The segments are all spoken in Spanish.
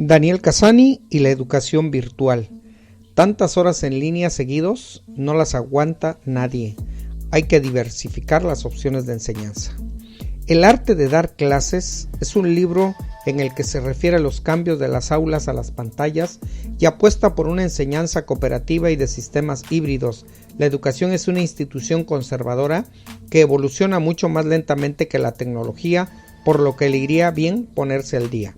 Daniel Casani y la educación virtual. Tantas horas en línea seguidos no las aguanta nadie. Hay que diversificar las opciones de enseñanza. El arte de dar clases es un libro en el que se refiere a los cambios de las aulas a las pantallas y apuesta por una enseñanza cooperativa y de sistemas híbridos. La educación es una institución conservadora que evoluciona mucho más lentamente que la tecnología, por lo que le iría bien ponerse al día.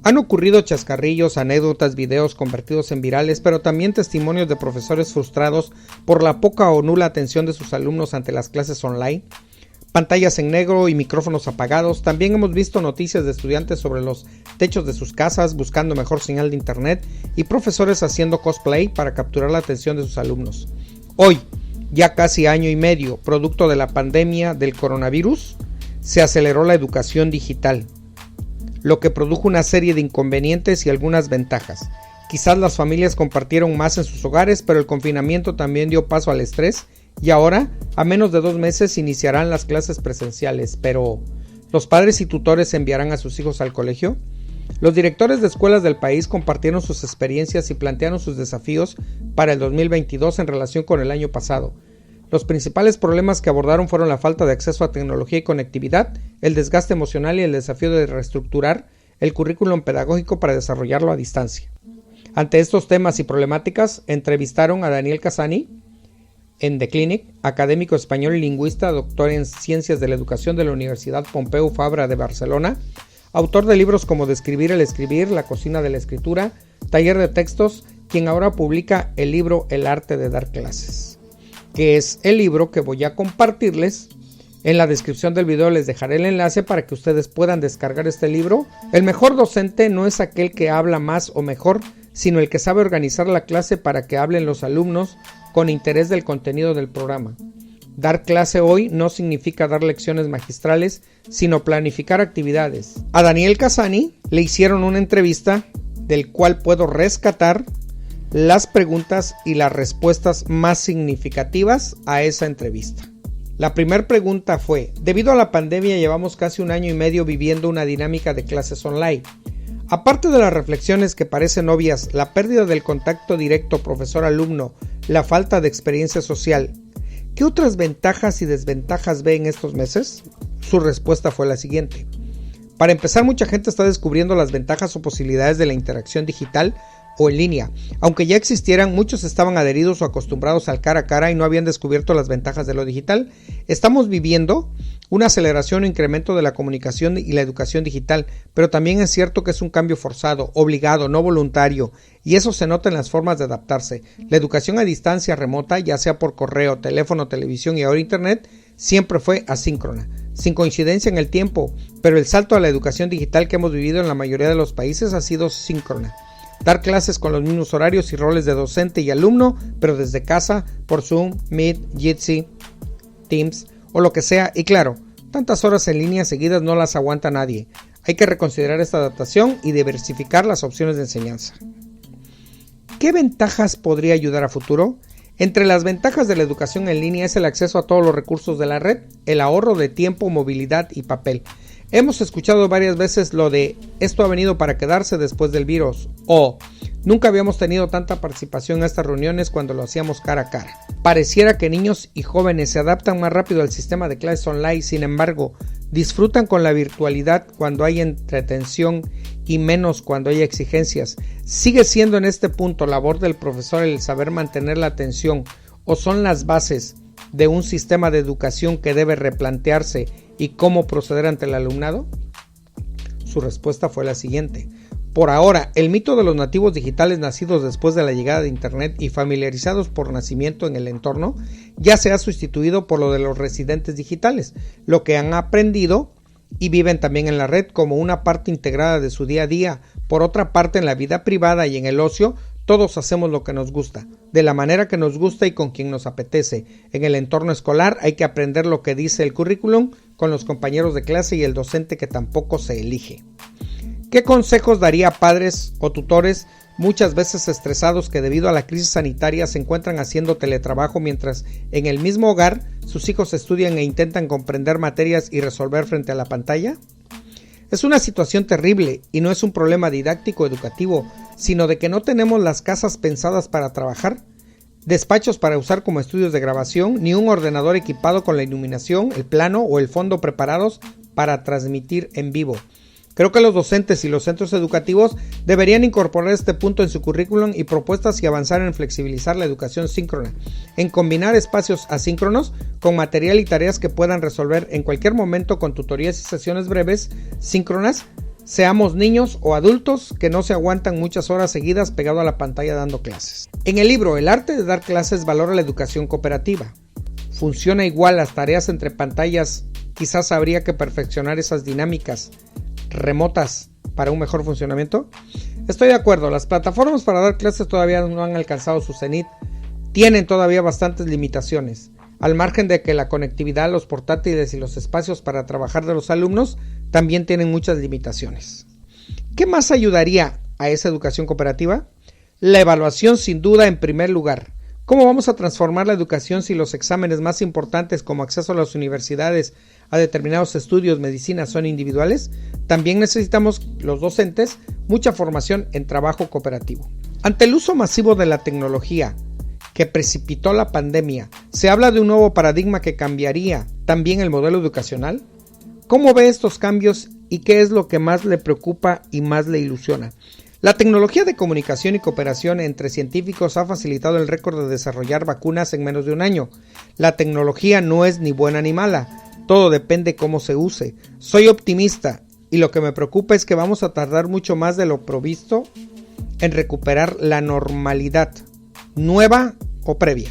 Han ocurrido chascarrillos, anécdotas, videos convertidos en virales, pero también testimonios de profesores frustrados por la poca o nula atención de sus alumnos ante las clases online. Pantallas en negro y micrófonos apagados. También hemos visto noticias de estudiantes sobre los techos de sus casas buscando mejor señal de internet y profesores haciendo cosplay para capturar la atención de sus alumnos. Hoy, ya casi año y medio, producto de la pandemia del coronavirus, se aceleró la educación digital, lo que produjo una serie de inconvenientes y algunas ventajas. Quizás las familias compartieron más en sus hogares, pero el confinamiento también dio paso al estrés y ahora, a menos de 2 meses, iniciarán las clases presenciales. Pero, ¿los padres y tutores enviarán a sus hijos al colegio? Los directores de escuelas del país compartieron sus experiencias y plantearon sus desafíos para el 2022 en relación con el año pasado. Los principales problemas que abordaron fueron la falta de acceso a tecnología y conectividad, el desgaste emocional y el desafío de reestructurar el currículum pedagógico para desarrollarlo a distancia. Ante estos temas y problemáticas, entrevistaron a Daniel Casani en The Clinic, académico español y lingüista, doctor en Ciencias de la Educación de la Universidad Pompeu Fabra de Barcelona, autor de libros como Describir el escribir, La cocina de la escritura, Taller de textos, quien ahora publica el libro El arte de dar clases, que es el libro que voy a compartirles. En la descripción del video les dejaré el enlace para que ustedes puedan descargar este libro. El mejor docente no es aquel que habla más o mejor, sino el que sabe organizar la clase para que hablen los alumnos con interés del contenido del programa. Dar clase hoy no significa dar lecciones magistrales, sino planificar actividades. A Daniel Casani le hicieron una entrevista del cual puedo rescatar las preguntas y las respuestas más significativas a esa entrevista. La primera pregunta fue: debido a la pandemia llevamos casi 1 año y medio viviendo una dinámica de clases online. Aparte de las reflexiones que parecen obvias, la pérdida del contacto directo profesor-alumno, la falta de experiencia social, ¿qué otras ventajas y desventajas ve en estos meses? Su respuesta fue la siguiente. Para empezar, mucha gente está descubriendo las ventajas o posibilidades de la interacción digital o en línea. Aunque ya existieran, muchos estaban adheridos o acostumbrados al cara a cara y no habían descubierto las ventajas de lo digital. Estamos viviendo una aceleración o incremento de la comunicación y la educación digital, pero también es cierto que es un cambio forzado, obligado, no voluntario, y eso se nota en las formas de adaptarse. La educación a distancia remota, ya sea por correo, teléfono, televisión y ahora internet, siempre fue asíncrona, sin coincidencia en el tiempo, pero el salto a la educación digital que hemos vivido en la mayoría de los países ha sido síncrona. Dar clases con los mismos horarios y roles de docente y alumno, pero desde casa, por Zoom, Meet, Jitsi, Teams o lo que sea. Y claro, tantas horas en línea seguidas no las aguanta nadie. Hay que reconsiderar esta adaptación y diversificar las opciones de enseñanza. ¿Qué ventajas podría ayudar a futuro? Entre las ventajas de la educación en línea es el acceso a todos los recursos de la red, el ahorro de tiempo, movilidad y papel. Hemos escuchado varias veces lo de esto ha venido para quedarse después del virus o nunca habíamos tenido tanta participación en estas reuniones cuando lo hacíamos cara a cara. Pareciera que niños y jóvenes se adaptan más rápido al sistema de clases online, sin embargo, disfrutan con la virtualidad cuando hay entretención y menos cuando hay exigencias. ¿Sigue siendo en este punto labor del profesor el saber mantener la atención o son las bases de un sistema de educación que debe replantearse y cómo proceder ante el alumnado? Su respuesta fue la siguiente. Por ahora, el mito de los nativos digitales nacidos después de la llegada de Internet y familiarizados por nacimiento en el entorno ya se ha sustituido por lo de los residentes digitales, lo que han aprendido y viven también en la red como una parte integrada de su día a día. Por otra parte, en la vida privada y en el ocio, todos hacemos lo que nos gusta, de la manera que nos gusta y con quien nos apetece. En el entorno escolar hay que aprender lo que dice el currículum con los compañeros de clase y el docente que tampoco se elige. ¿Qué consejos daría a padres o tutores muchas veces estresados que debido a la crisis sanitaria se encuentran haciendo teletrabajo mientras en el mismo hogar sus hijos estudian e intentan comprender materias y resolver frente a la pantalla? Es una situación terrible y no es un problema didáctico educativo, sino de que no tenemos las casas pensadas para trabajar, despachos para usar como estudios de grabación, ni un ordenador equipado con la iluminación, el plano o el fondo preparados para transmitir en vivo. Creo que los docentes y los centros educativos deberían incorporar este punto en su currículum y propuestas y avanzar en flexibilizar la educación síncrona, en combinar espacios asíncronos con material y tareas que puedan resolver en cualquier momento con tutorías y sesiones breves síncronas, seamos niños o adultos que no se aguantan muchas horas seguidas pegado a la pantalla dando clases. En el libro El arte de dar clases valora la educación cooperativa. ¿Funciona igual las tareas entre pantallas? Quizás habría que perfeccionar esas dinámicas remotas para un mejor funcionamiento. Estoy de acuerdo, las plataformas para dar clases todavía no han alcanzado su cenit, tienen todavía bastantes limitaciones, al margen de que la conectividad, los portátiles y los espacios para trabajar de los alumnos también tienen muchas limitaciones. ¿Qué más ayudaría a esa educación cooperativa? La evaluación, sin duda, en primer lugar. ¿Cómo vamos a transformar la educación si los exámenes más importantes como acceso a las universidades, a determinados estudios, medicina, son individuales? También necesitamos, los docentes, mucha formación en trabajo cooperativo. Ante el uso masivo de la tecnología que precipitó la pandemia, ¿se habla de un nuevo paradigma que cambiaría también el modelo educacional? ¿Cómo ve estos cambios y qué es lo que más le preocupa y más le ilusiona? La tecnología de comunicación y cooperación entre científicos ha facilitado el récord de desarrollar vacunas en menos de un año. La tecnología no es ni buena ni mala, todo depende cómo se use. Soy optimista y lo que me preocupa es que vamos a tardar mucho más de lo previsto en recuperar la normalidad, nueva o previa.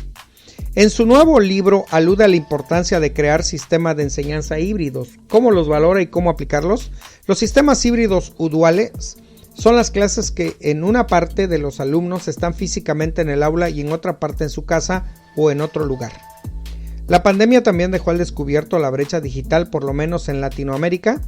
En su nuevo libro alude a la importancia de crear sistemas de enseñanza híbridos, cómo los valora y cómo aplicarlos. Los sistemas híbridos o duales son las clases que en una parte de los alumnos están físicamente en el aula y en otra parte en su casa o en otro lugar. La pandemia también dejó al descubierto la brecha digital, por lo menos en Latinoamérica.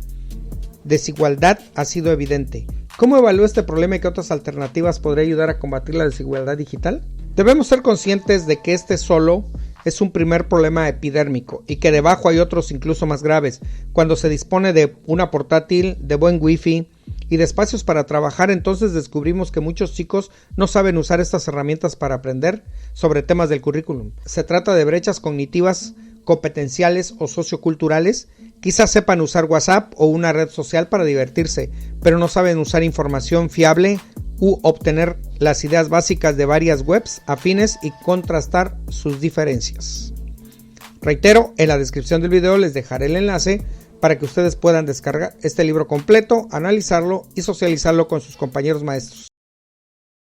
Desigualdad ha sido evidente. ¿Cómo evalúa este problema y qué otras alternativas podría ayudar a combatir la desigualdad digital? Debemos ser conscientes de que este solo es un primer problema epidérmico y que debajo hay otros incluso más graves. Cuando se dispone de una portátil, de buen wifi y de espacios para trabajar, entonces descubrimos que muchos chicos no saben usar estas herramientas para aprender sobre temas del currículum. Se trata de brechas cognitivas, competenciales o socioculturales. Quizás sepan usar WhatsApp o una red social para divertirse, pero no saben usar información fiable u obtener las ideas básicas de varias webs afines y contrastar sus diferencias. Reitero, en la descripción del video les dejaré el enlace para que ustedes puedan descargar este libro completo, analizarlo y socializarlo con sus compañeros maestros.